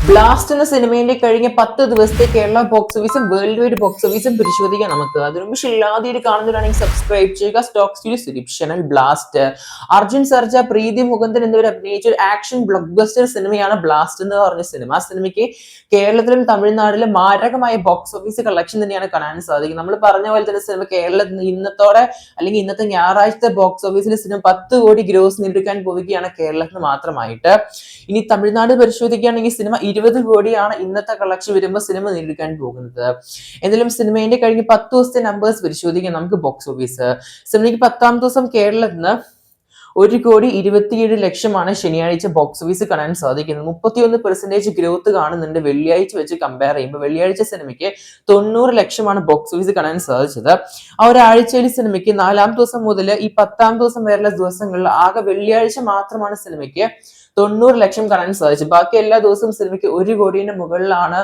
Blast എന്ന സിനിമയുടെ കഴിഞ്ഞ 10 ദിവസത്തെ കേരള ബോക്സ് ഓഫീസും വേൾഡ് വൈഡ് ബോക്സ് ഓഫീസും പരിശോധിക്കാം നമുക്ക്. അതിനു മുമ്പ് ഇല്ലാതെ കാണുന്നവരാണെങ്കിൽ സബ്സ്ക്രൈബ് ചെയ്യുക. Stock studio Sudeep channel. Blast Arjun Sarja, Preethi Mukundan എന്നിവർ അഭിനയിച്ച ഒരു ആക്ഷൻ ബ്ലോക്ക് ബസ്റ്റർ സിനിമയാണ് ബ്ലാസ്റ്റ് എന്ന് പറഞ്ഞ സിനിമ. ആ സിനിമയ്ക്ക് കേരളത്തിലും തമിഴ്നാട്ടിലും മാരകമായ ബോക്സ് ഓഫീസ് കളക്ഷൻ തന്നെയാണ് കാണാൻ സാധിക്കുന്നത്. നമ്മൾ പറഞ്ഞ പോലെ തന്നെ സിനിമ കേരളത്തിൽ ഇന്നത്തോടെ അല്ലെങ്കിൽ ഇന്നത്തെ ഞായറാഴ്ചത്തെ ബോക്സ് ഓഫീസിൽ സിനിമ 10 കോടി ഗ്രോസ് നേടിയെടുക്കാൻ പോവുകയാണ് കേരളത്തിൽ മാത്രമായിട്ട്. ഇനി തമിഴ്നാട് പരിശോധിക്കുകയാണെങ്കിൽ സിനിമ 20 കോടിയാണ് ഇന്നത്തെ കളക്ഷൻ വരുമ്പോൾ സിനിമ നേടിയെടുക്കാൻ പോകുന്നത്. എന്തായാലും സിനിമയുടെ കഴിഞ്ഞ 10 ദിവസത്തെ നമ്പേഴ്സ് പരിശോധിക്കാം നമുക്ക്. ബോക്സ് ഓഫീസ് സിനിമയ്ക്ക് 10ാം ദിവസം കേരളത്തിൽ നിന്ന് 1,27,00,000 ശനിയാഴ്ച ബോക്സ് ഓഫീസ് കാണാൻ സാധിക്കുന്നത്. 31% ഗ്രോത്ത് കാണുന്നുണ്ട് വെള്ളിയാഴ്ച വെച്ച് കമ്പയർ ചെയ്യുമ്പോൾ. വെള്ളിയാഴ്ച സിനിമയ്ക്ക് 90 ലക്ഷമാണ് ബോക്സ് ഓഫീസ് കാണാൻ സാധിച്ചത്. ആ ഒരാഴ്ചയിൽ സിനിമയ്ക്ക് 4ാം ദിവസം മുതൽ ഈ 10ാം ദിവസം വരെയുള്ള ദിവസങ്ങളിൽ ആകെ വെള്ളിയാഴ്ച മാത്രമാണ് സിനിമയ്ക്ക് 90 ലക്ഷം കാണാൻ സാധിച്ചത്. ബാക്കി എല്ലാ ദിവസവും സിനിമയ്ക്ക് 1 കോടിയുടെ മുകളിലാണ്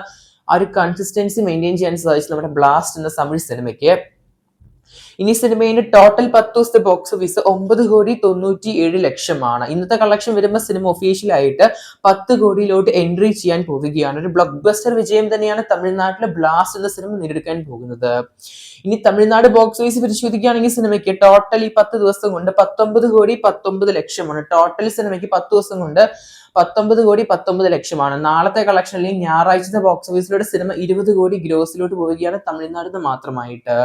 ആ ഒരു കൺസിസ്റ്റൻസി മെയിൻറ്റെയിൻ ചെയ്യാൻ സാധിച്ചത് നമ്മുടെ ബ്ലാസ്റ്റ് എന്ന തമിഴ് സിനിമയ്ക്ക്. ഇനി സിനിമയുടെ ടോട്ടൽ 10 ദിവസത്തെ ബോക്സ് ഓഫീസ് 9,97,00,000. ഇന്നത്തെ കളക്ഷൻ വരുമ്പോൾ സിനിമ ഒഫീഷ്യലായിട്ട് 10 കോടിയിലോട്ട് എൻട്രി ചെയ്യാൻ പോവുകയാണ്. ഒരു ബ്ലോക്ക് ബസ്റ്റർ വിജയം തന്നെയാണ് തമിഴ്നാട്ടിലെ ബ്ലാസ്റ്റ് എന്ന സിനിമ നേടിയെടുക്കാൻ പോകുന്നത്. ഇനി തമിഴ്നാട് ബോക്സ് ഓഫീസ് പരിശോധിക്കുകയാണെങ്കിൽ സിനിമയ്ക്ക് ടോട്ടൽ ഈ 10 ദിവസം കൊണ്ട് 19,19,00,000. ടോട്ടൽ സിനിമയ്ക്ക് 10 ദിവസം കൊണ്ട് 19,19,00,000. നാളത്തെ കളക്ഷൻ അല്ലെങ്കിൽ ഞായറാഴ്ചത്തെ ബോക്സ് ഓഫീസിലൂടെ സിനിമ 20 കോടി ഗ്രോസിലോട്ട് പോവുകയാണ് തമിഴ്നാട്ടിൽ നിന്ന് മാത്രമായിട്ട്.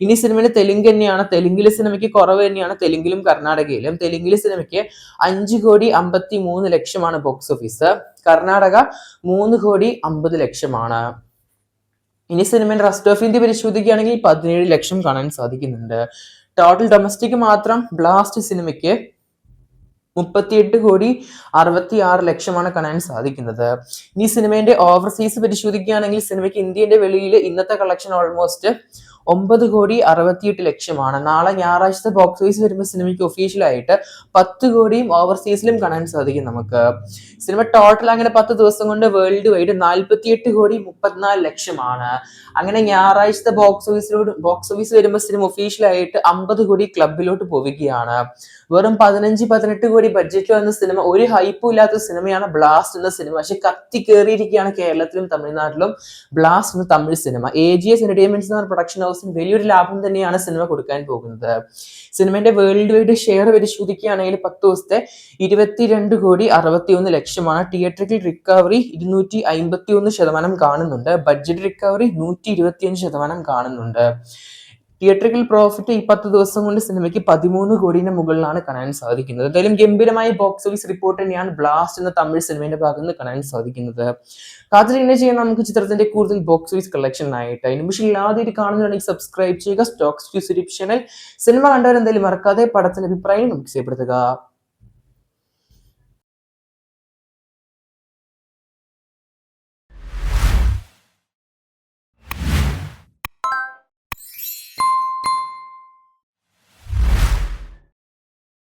ഇനി സിനിമയുടെ തെലുങ്ക് തന്നെയാണ്. തെലുങ്കിലെ സിനിമയ്ക്ക് കുറവ് തന്നെയാണ് തെലുങ്കിലും കർണാടകയിലും. തെലുങ്കിലെ സിനിമയ്ക്ക് 5,53,00,000 ബോക്സ് ഓഫീസ്. കർണാടക 3,50,00,000. ഇനി സിനിമയുടെ റെസ്റ്റ് ഓഫ് ഇന്ത്യ പരിശോധിക്കുകയാണെങ്കിൽ 17 ലക്ഷം കാണാൻ സാധിക്കുന്നുണ്ട്. ടോട്ടൽ ഡൊമസ്റ്റിക് മാത്രം ബ്ലാസ്റ്റ് സിനിമയ്ക്ക് 38,66,00,000 കാണാൻ സാധിക്കുന്നത്. ഇനി സിനിമയുടെ ഓവർസീസ് പരിശോധിക്കുകയാണെങ്കിൽ സിനിമയ്ക്ക് ഇന്ത്യയുടെ വെളിയിൽ ഇന്നത്തെ കളക്ഷൻ ഓൾമോസ്റ്റ് 9,68,00,000. നാളെ ഞായറാഴ്ചത്തെ ബോക്സ് ഓഫീസ് വരുമ്പോൾ സിനിമയ്ക്ക് ഒഫീഷ്യലായിട്ട് 10 കോടിയും ഓവർസീസിലും കാണാൻ സാധിക്കും നമുക്ക്. സിനിമ ടോട്ടൽ അങ്ങനെ 10 ദിവസം കൊണ്ട് വേൾഡ് വൈഡ് 48,34,00,000. അങ്ങനെ ഞായറാഴ്ചത്തെ ബോക്സ് ഓഫീസ് വരുമ്പോൾ സിനിമ ഒഫീഷ്യലായിട്ട് 50 കോടി ക്ലബിലോട്ട് പോവുകയാണ്. വെറും 15-18 കോടി ബഡ്ജറ്റ് വന്ന സിനിമ, ഒരു ഹൈപ്പും ഇല്ലാത്ത സിനിമയാണ് ബ്ലാസ്റ്റ് എന്ന സിനിമ. പക്ഷെ കത്തി കയറിയിരിക്കുകയാണ് കേരളത്തിലും തമിഴ്നാട്ടിലും ബ്ലാസ്റ്റ് എന്ന തമിഴ് സിനിമ. AGS എന്റർടൈൻമെന്റ്സ് എന്ന പ്രൊഡക്ഷൻ ഹൗസിന് വലിയൊരു ലാഭം തന്നെയാണ് സിനിമ കൊടുക്കാൻ പോകുന്നത്. സിനിമയുടെ വേൾഡ് വൈഡ് ഷെയർ പരിശോധിക്കുകയാണെങ്കിൽ 10 ദിവസത്തെ 22,61,00,000. തിയേറ്ററിക്കൽ റിക്കവറി 251% കാണുന്നുണ്ട്. ബഡ്ജറ്റ് റിക്കവറി 125% കാണുന്നുണ്ട്. തിയേറ്ററിക്കൽ പ്രോഫിറ്റ് ഈ 10 ദിവസം കൊണ്ട് സിനിമയ്ക്ക് 13 കോടിയുടെ മുകളിലാണ് കാണാൻ സാധിക്കുന്നത്. എന്തായാലും ഗംഭീരമായ ബോക്സ് ഓഫീസ് റിപ്പോർട്ട് തന്നെയാണ് ബ്ലാസ്റ്റ് എന്ന തമിഴ് സിനിമയുടെ ഭാഗത്ത് നിന്ന് കാണാൻ സാധിക്കുന്നത്. കാത്തിരിക്കുന്ന ചെയ്യാൻ നമുക്ക് ചിത്രത്തിന്റെ കൂടുതൽ ബോക്സ് ഓഫീസ് കളക്ഷൻ ആയിട്ട്. അതിന് പക്ഷേ ഇല്ലാതെ കാണുന്നുണ്ടെങ്കിൽ സബ്സ്ക്രൈബ് ചെയ്യുക. Stock studio Sudeep channel. സിനിമ കണ്ടവരെന്തായാലും മറക്കാതെ പടത്തിന്റെ അഭിപ്രായം നമുക്ക് ചെയ്യപ്പെടുത്തുക.